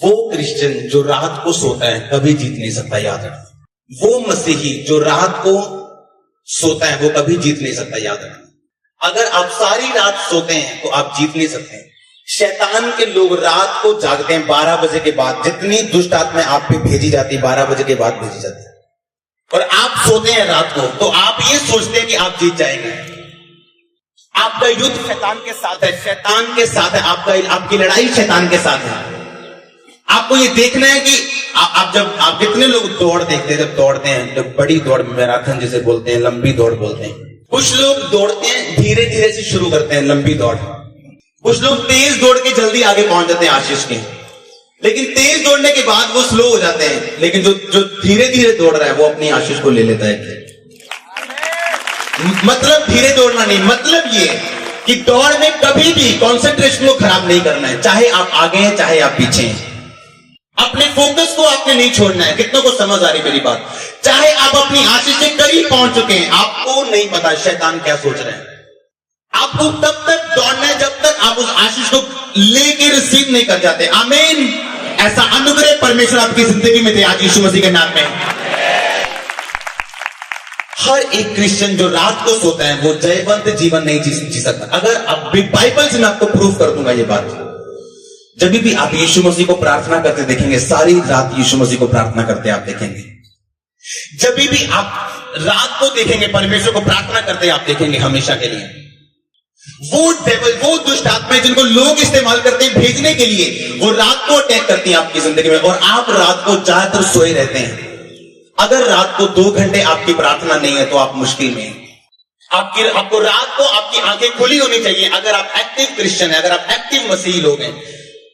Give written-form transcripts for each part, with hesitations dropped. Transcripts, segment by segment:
वो क्रिश्चियन जो रात को सोता है कभी जीत नहीं सकता, याद रखना। वो मसीही जो रात को सोता है वो कभी जीत नहीं सकता, याद रखना। अगर आप सारी रात सोते हैं तो आप जीत नहीं सकते। शैतान के लोग रात को जागते हैं 12 बजे के बाद। जितनी दुष्ट आत्माएं आप पे भेजी जाती है 12 बजे के बाद भेजी जाती है, और आप सोते हैं रात को, तो आप ये सोचते हैं कि आप जीत जाएंगे। आपका युद्ध शैतान के साथ है, शैतान के साथ है, आपकी लड़ाई शैतान के साथ है। आपको ये देखना है कि आप कितने लोग दौड़ देखते हैं, जब दौड़ते हैं, जब बड़ी दौड़, मैराथन जिसे बोलते हैं, लंबी दौड़ बोलते हैं। कुछ लोग दौड़ते हैं धीरे धीरे से शुरू करते हैं लंबी दौड़, कुछ लोग तेज दौड़ के जल्दी आगे पहुंच जाते हैं आशीष के, लेकिन तेज दौड़ने के बाद वो स्लो हो जाते हैं। लेकिन जो धीरे धीरे दौड़ रहा है वो अपनी आशीष को ले लेता है। मतलब धीरे दौड़ना नहीं, मतलब ये कि दौड़ में कभी भी कंसंट्रेशन को खराब नहीं करना है, चाहे आप आगे हैं चाहे आप पीछे हैं। अपने फोकस को आपने नहीं छोड़ना है। कितनों को समझ आ रही मेरी बात? चाहे आप अपनी आशीष से करीब पहुंच चुके हैं, आपको नहीं पता शैतान क्या सोच रहे हैं। आपको तब तक दौड़ना है जब तक आप उस आशीष को लेके रिसीव नहीं कर जाते। आमीन। ऐसा अनुग्रह परमेश्वर आपकी जिंदगी में दे आज यीशु मसीह के नाम में। हर एक क्रिश्चियन जो रात को सोता है वो जयवंत जीवन नहीं जी सकता। अगर आप बाइबल से मैं आपको प्रूफ कर दूंगा ये बात। जब भी आप यीशु मसीह को प्रार्थना करते देखेंगे, सारी रात यीशु मसीह को प्रार्थना करते आप देखेंगे। जब भी आप रात को देखेंगे परमेश्वर को प्रार्थना करते आप देखेंगे हमेशा के लिए। वो डेविल, वो दुष्ट आत्माएं जिनको लोग इस्तेमाल करते हैं भेजने के लिए, वो रात को अटैक करती हैं आपकी जिंदगी में, और आप रात को ज्यादातर सोए रहते हैं। अगर रात को 2 घंटे आपकी प्रार्थना नहीं है तो आप मुश्किल में हैं। आपको रात को आपकी आंखें खुली होनी चाहिए। अगर आप एक्टिव क्रिश्चियन है, अगर आप एक्टिव मसीही लोग हैं,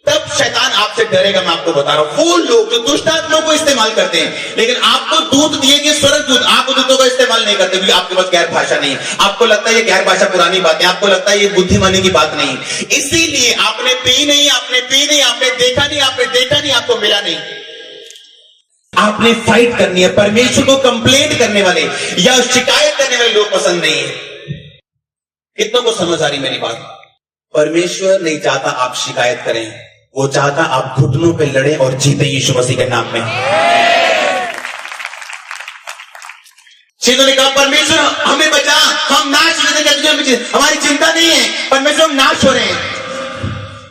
तब शैतान आपसे डरेगा। मैं आपको बता रहा हूं, वो लोग जो दुष्ट आत्माओं को इस्तेमाल करते हैं, लेकिन आपको दूत दिए गए स्वर्गदूत, आप दूतों का इस्तेमाल नहीं करते क्योंकि आपके पास गैर भाषा नहीं है। आपको लगता है ये गैर भाषा पुरानी बात है, आपको लगता है ये बुद्धिमानी की बात नहीं, इसीलिए आपने पी नहीं, आपने देखा नहीं, आपको मिला नहीं। आपने फाइट करनी है। परमेश्वर को कंप्लेंट करने वाले या शिकायत करने वाले लोग पसंद नहीं है। कितनों को समझ आ रही मेरी बात? परमेश्वर नहीं चाहता आप शिकायत करें, वो चाहता आप घुटनों पे लड़े और जीते यीशु मसीह के नाम में। चीजों ने कहा परमेश्वर हमें बचा, हम नाश नहीं होते, हमारी चिंता नहीं है, परमेश्वर हम नाश हो रहे हैं,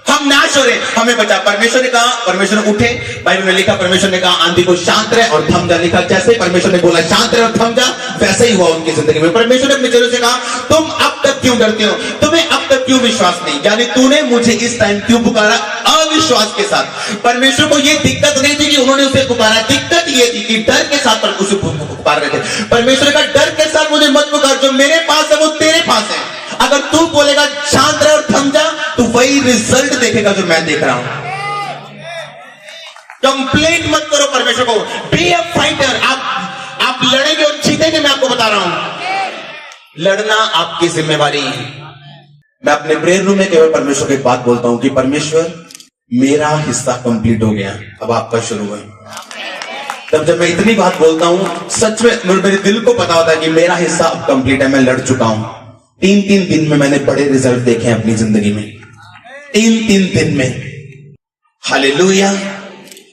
हम नाश हो रहे हैं, हमें बचा। परमेश्वर ने कहा, परमेश्वर ने उठे, बाइबल में लिखा परमेश्वर ने कहा आंधी को शांत रहे और थम जा। लिखा जैसे परमेश्वर ने बोला शांत रहे और थम जा, वैसे ही हुआ उनकी जिंदगी में। परमेश्वर ने अपने चेलों से कहा तुम अब तक क्यों डरते हो, तुम्हें अब तक क्यों विश्वास नहीं, यानी तूने मुझे इस टाइम क्यों पुकारा अविश्वास के साथ। परमेश्वर को यह दिक्कत नहीं थी कि उन्होंने उसे पुकारा, दिक्कत यह थी कि डर के साथ उसे पुकार रहे थे। परमेश्वर का डर के साथ मुझे मत पुकार, जो मेरे पास है वो तेरे पास है। अगर तू बोलेगा शांत रहे और थम जा, तो वही रिजल्ट देखेगा जो मैं देख रहा हूं। कंप्लेंट मत करो परमेश्वर को, बी अ फाइटर। आप लड़ेंगे और जीतेंगे, मैं आपको बता रहा हूं। लड़ना आपकी जिम्मेवारी है। मैं अपने प्रेयर रूम में केवल परमेश्वर को एक बात बोलता हूं कि परमेश्वर मेरा हिस्सा कंप्लीट हो गया, अब आपका शुरू है। तब जब मैं इतनी बात बोलता हूं, सच में मेरे दिल को पता होता है कि मेरा हिस्सा अब कंप्लीट है, मैं लड़ चुका हूं। 3 दिन में मैंने बड़े रिजल्ट देखे हैं अपनी जिंदगी में, 3 दिन में। हालेलुया।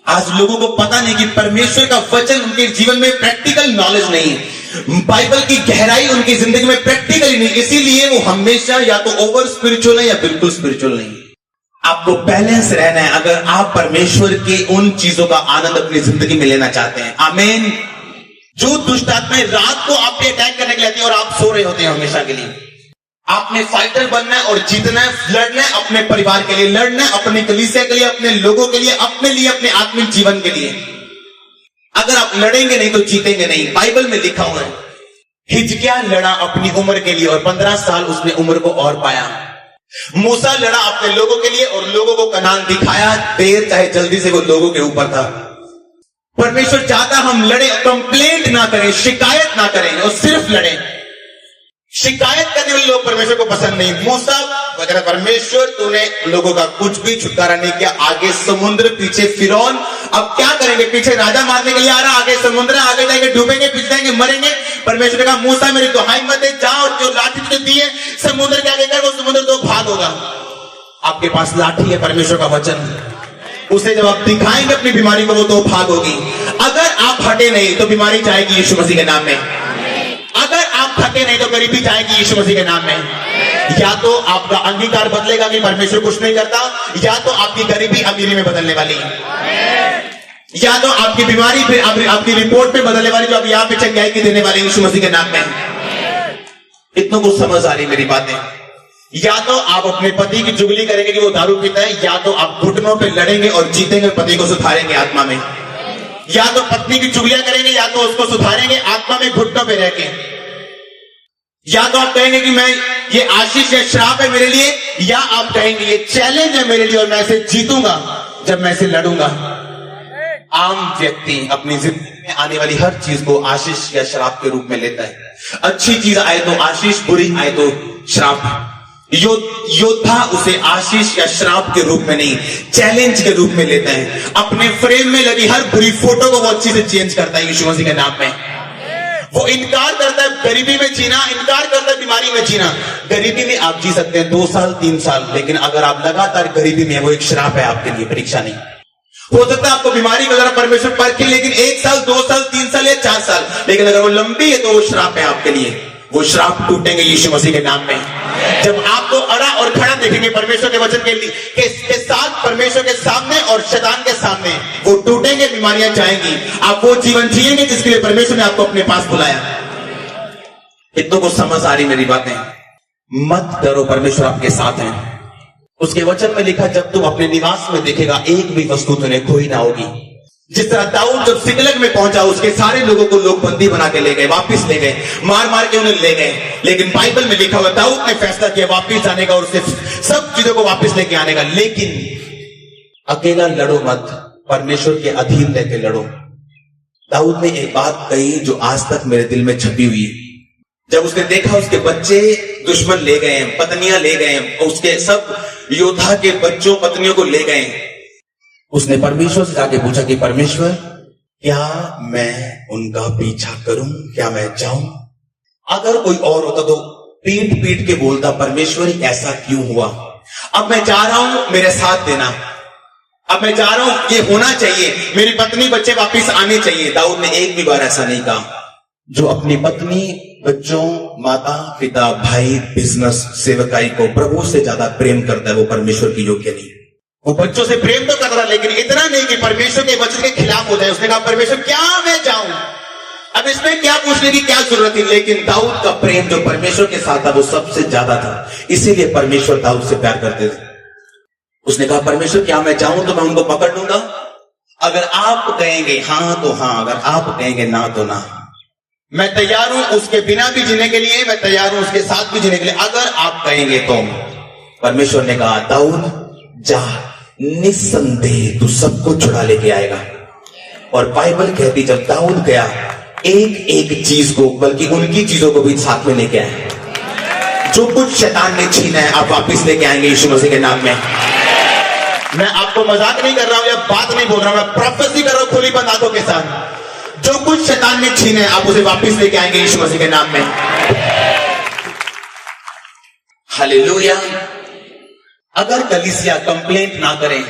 आज लोगों को पता नहीं कि परमेश्वर का वचन उनके जीवन में प्रैक्टिकल नॉलेज नहीं है, बाइबल की गहराई उनकी जिंदगी में प्रैक्टिकली नहीं, इसीलिए वो हमेशा या तो ओवर स्पिरिचुअल है या बिल्कुल स्पिरिचुअल नहीं। आपको बैलेंस रहना है अगर आप परमेश्वर के उन चीजों का आनंद अपनी जिंदगी में लेना चाहते हैं। आमीन। जो दुष्ट आत्माएं रात को आप पे अटैक करने के लिए आती है और आप सो रहे होते हैं हमेशा के लिए, आपने फाइटर बनना है और जीतना है, लड़ना है अपने परिवार के लिए, लड़ना है अपनी कलीसिया के लिए, अपने लोगों के लिए, अपने आत्मिक जीवन के लिए। अगर आप लड़ेंगे नहीं तो जीतेंगे नहीं। बाइबल में लिखा हुआ है हिजकिय्याह लड़ा अपनी उम्र के लिए और 15 साल उसने उम्र को और पाया। मूसा लड़ा अपने लोगों के लिए और लोगों को कनान दिखाया, देर चाहे जल्दी से वो लोगों के ऊपर था। परमेश्वर चाहता हम लड़े, कंप्लेंट ना करें, शिकायत ना करें और सिर्फ लड़ें। शिकायत करने वाले लोग परमेश्वर को पसंद नहीं। मूसा वगैरह, परमेश्वर तूने लोगों का कुछ भी छुटकारा नहीं किया, आगे समुद्र, पीछे फिरौन, अब क्या करेंगे, पीछे राजा मारने के लिए आ रहा, आगे समुद्र, आगे जाएंगे डूबेंगे, पीछे जाएंगे मरेंगे। परमेश्वर ने कहा मूसा मेरी दुहाई मत दे, जाओ जो लाठी तुझे दी है समुद्र के आगे कर, वो समुद्र तो भाग होगा। आपके पास लाठी है परमेश्वर का वचन, उसे जब आप दिखाएंगे अपनी बीमारी को, वो तो भागोगी। अगर आप हटे नहीं तो बीमारी जाएगी यीशु मसीह के नाम में। अगर आप थके नहीं तो गरीबी जाएगी यीशु मसीह के नाम में। या तो आपका अंगीकार बदलेगा कि परमेश्वर कुछ नहीं करता, या तो आपकी गरीबी अमीरी में बदलने वाली है, या तो आपकी बीमारी पे आपकी रिपोर्ट पे बदलने वाली, जो आप यहाँ पे चंगाई की देने वाले यीशु मसीह के नाम में। इतनों को समझ आ रही मेरी बातें। या तो आप अपने पति की चुगली करेंगे कि वो दारू पीता है, या तो आप घुटनों पे लड़ेंगे और जीतेंगे, पति को सुधारेंगे आत्मा में। या तो पत्नी की चुगलियां करेंगे, या तो उसको सुधारेंगे आत्मा में घुटनों पे रह के। या तो आप कहेंगे कि मैं ये आशीष या श्राप है मेरे लिए, या आप कहेंगे ये चैलेंज है मेरे लिए और मैं इसे जीतूंगा जब मैं इसे लड़ूंगा। आम व्यक्ति अपनी जिंदगी में आने वाली हर चीज को आशीष या श्राप के रूप में लेता है। अच्छी चीज आए तो आशीष, बुरी आए तो श्राप। योद्धा उसे आशीष या श्राप के रूप में नहीं, चैलेंज के रूप में लेता है। अपने फ्रेम में लगी हर बुरी फोटो को वो अच्छी से चेंज करता है यीशु मसीह के नाम में। वो इनकार करता है गरीबी में जीना, इनकार करता है बीमारी में जीना। गरीबी में आप जी सकते हैं 2 साल 3 साल, लेकिन अगर आप लगातार गरीबी में, वो एक श्राप है आपके लिए, परीक्षा नहीं। हो सकता है आपको बीमारी का जरा परमेश्वर परखे, लेकिन 1 साल 2 साल 3 साल या 4 साल, लेकिन अगर वो लंबी है तो वो श्राप है आपके लिए। वो श्राप टूटेंगे यीशु मसीह के नाम में। जब आपको अड़ा और खड़ा देखेंगे परमेश्वर के वचन के साथ, परमेश्वर के सामने और शैतान के सामने, वो टूटेंगे, बीमारियां जाएंगी। आप वो जीवन जिएंगे जिसके लिए परमेश्वर ने आपको अपने पास बुलाया। इतनों को समझ आ रही मेरी बातें। मत डरो, परमेश्वर आपके साथ है। उसके वचन में लिखा, जब तुम अपने निवास में देखेगा एक भी वस्तु तुम्हें खोई ना होगी। जिस तरह दाऊद जब सिकलग में पहुंचा, उसके सारे लोगों को लोग बंदी बना के ले गए, वापस ले गए, मार मार के उन्हें ले गए। लेकिन बाइबल में लिखा हुआ, दाऊद ने फैसला किया वापस आने का और सिर्फ सब चीजों को वापस लेके आने का। लेकिन अकेला लड़ो मत, परमेश्वर के अधीन रहकर लड़ो। दाऊद ने एक बात कही जो आज तक मेरे दिल में छपी हुई है। जब उसने देखा उसके बच्चे दुश्मन ले गए, पत्नियां ले गए, उसके सब योद्धा के बच्चों पत्नियों को ले गए, उसने परमेश्वर से जाके पूछा कि परमेश्वर, क्या मैं उनका पीछा करूं, क्या मैं जाऊं? अगर कोई और होता तो पीट पीट के बोलता, परमेश्वर ऐसा क्यों हुआ? अब मैं जा रहा हूं, मेरे साथ देना। अब मैं जा रहा हूं, ये होना चाहिए, मेरी पत्नी बच्चे वापस आने चाहिए। दाऊद ने एक भी बार ऐसा नहीं कहा। जो अपनी पत्नी, बच्चों, माता पिता, भाई, बिजनेस, सेवकाई को प्रभु से ज्यादा प्रेम करता है, वो परमेश्वर की योग्य नहीं। वो बच्चों से प्रेम तो कर रहा, लेकिन इतना नहीं कि परमेश्वर के वचन के खिलाफ हो जाए। उसने कहा, परमेश्वर क्या मैं जाऊं? अब इसमें क्या पूछने की क्या जरूरत थी? लेकिन दाऊद का प्रेम जो परमेश्वर के साथ था वो सबसे ज्यादा था, इसीलिए परमेश्वर दाऊद से प्यार करते थे। उसने कहा, परमेश्वर क्या मैं जाऊं तो मैं उनको पकड़ लूंगा? अगर आप कहेंगे हाँ तो हाँ, अगर आप कहेंगे ना तो ना। मैं तैयार हूं उसके बिना भी जीने के लिए, मैं तैयार हूं उसके साथ भी जीने के लिए, अगर आप कहेंगे तो। परमेश्वर ने कहा, दाऊद जा, निस्संदेह तू सबको छुड़ा लेके आएगा। और बाइबल कहती, जब दाऊद गया, एक एक चीज को, बल्कि उनकी चीजों को भी साथ में लेके आए। जो कुछ शैतान ने छीना है, आप वापस लेके आएंगे यीशु मसीह के नाम में। मैं आपको मजाक नहीं कर रहा हूं या बात नहीं बोल रहा हूं, मैं प्रोफेसी कर रहा हूं खुली बंद आंखों के साथ। जो कुछ शैतान ने छीना है, आप उसे वापस लेके आएंगे यीशु मसीह के नाम में। हालेलुया। अगर कलीसिया कंप्लेंट ना करें,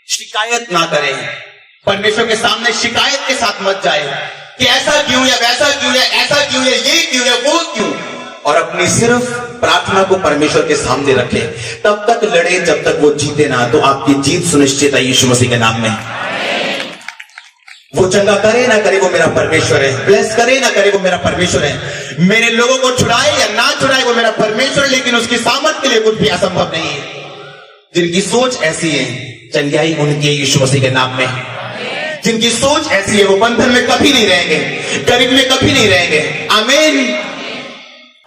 शिकायत ना करें, परमेश्वर के सामने शिकायत के साथ मत जाए कि ऐसा क्यों या वैसा क्यों या ऐसा क्यों या ये क्यों या वो क्यों, और अपनी सिर्फ प्रार्थना को परमेश्वर के सामने रखें, तब तक लड़े जब तक वो जीते ना, तो आपकी जीत सुनिश्चित है यीशु मसीह के नाम में। वो चंगा करे ना करे वो मेरा परमेश्वर है, ब्लेस करे ना करे वो मेरा परमेश्वर है, मेरे लोगों को छुड़ाए या ना छुड़ाए वो मेरा परमेश्वर है, लेकिन उसकी सामर्थ के लिए कुछ भी असंभव नहीं है। जिनकी सोच ऐसी है, चंगाई उनकी है यीशु मसीह के नाम में। जिनकी सोच ऐसी है, वो बंधन में कभी नहीं रहेंगे, गरीब में कभी नहीं रहेंगे। आमीन।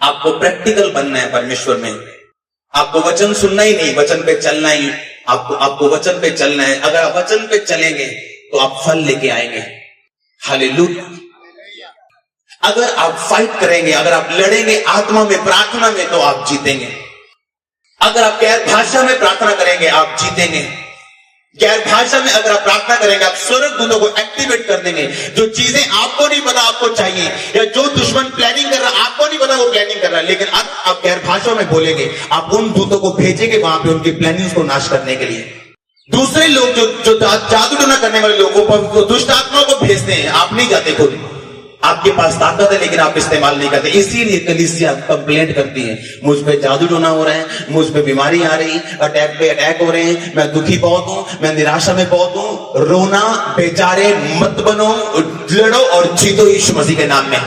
आपको प्रैक्टिकल बनना है परमेश्वर में। आपको वचन सुनना ही नहीं, वचन पे चलना ही। आपको वचन पे चलना है। अगर आप वचन पे चलेंगे तो आप फल लेके आएंगे। हालेलुया। अगर आप फाइट करेंगे, अगर आप लड़ेंगे आत्मा में, प्रार्थना में, तो आप जीतेंगे। अगर आप गैर भाषा में प्रार्थना करेंगे, आप जीतेंगे। गैर भाषा में अगर आप प्रार्थना करेंगे, आप स्वर्गदूतों को एक्टिवेट कर देंगे। जो चीजें आपको नहीं पता आपको चाहिए, या जो दुश्मन प्लानिंग कर रहा है आपको नहीं पता वो प्लानिंग कर रहा है, लेकिन अब आप गैर भाषा में बोलेंगे, आप उन दूतों को भेजेंगे वहां पे उनकी प्लानिंग को नाश करने के लिए। दूसरे लोग जो जादू टोना करने वाले लोग वो दुष्ट आत्माओं को भेजते हैं, आप नहीं जाते खुद। आपके पास ताकत है लेकिन आप इस्तेमाल नहीं करते। इसीलिए कलीसिया कंप्लेंट करती है, मुझ पे जादू टोना हो रहा है, मुझ पे बीमारी आ रही, अटैक पे अटैक हो रहे हैं, मैं दुखी बहुत हूं, मैं निराशा में बहुत हूं। रोना बेचारे मत बनो, लड़ो और जीतो यीशु मसीह के नाम में।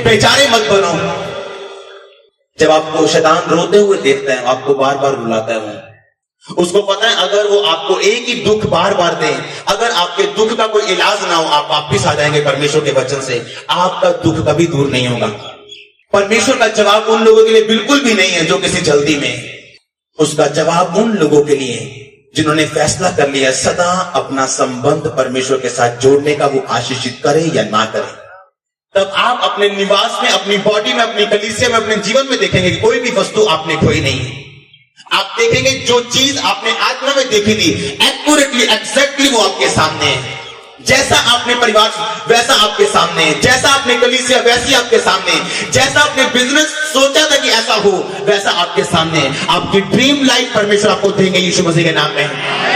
बेचारे मत बनो। जब आपको शैतान रोते हुए देखता है, आपको बार बार रुलाता है, उसको पता है अगर वो आपको एक ही दुख बार बार दे, अगर आपके दुख का कोई इलाज ना हो, आप वापिस आ जाएंगे परमेश्वर के वचन से, आपका दुख कभी दूर नहीं होगा। परमेश्वर का जवाब उन लोगों के लिए बिल्कुल भी नहीं है जो किसी जल्दी में, उसका जवाब उन लोगों के लिए जिन्होंने फैसला कर लिया सदा अपना संबंध परमेश्वर के साथ जोड़ने का, वो आशीषित करे या ना करे। तब आप अपने निवास में, अपनी बॉडी में, अपनी कलीसिया में, अपने जीवन में देखेंगे कि कोई भी वस्तु आपने खोई नहीं। आप देखेंगे जो चीज आपने आत्मा में देखी थी, एक्यूरेटली, एग्जैक्टली वो आपके सामने है। जैसा आपने परिवार वैसा आपके सामने है, जैसा आपने कलीसिया वैसी आपके सामने, जैसा आपने बिजनेस सोचा था कि ऐसा हो वैसा आपके सामने है। आपकी ड्रीम लाइफ परमेश्वर आपको देंगे यीशु मसीह के नाम में।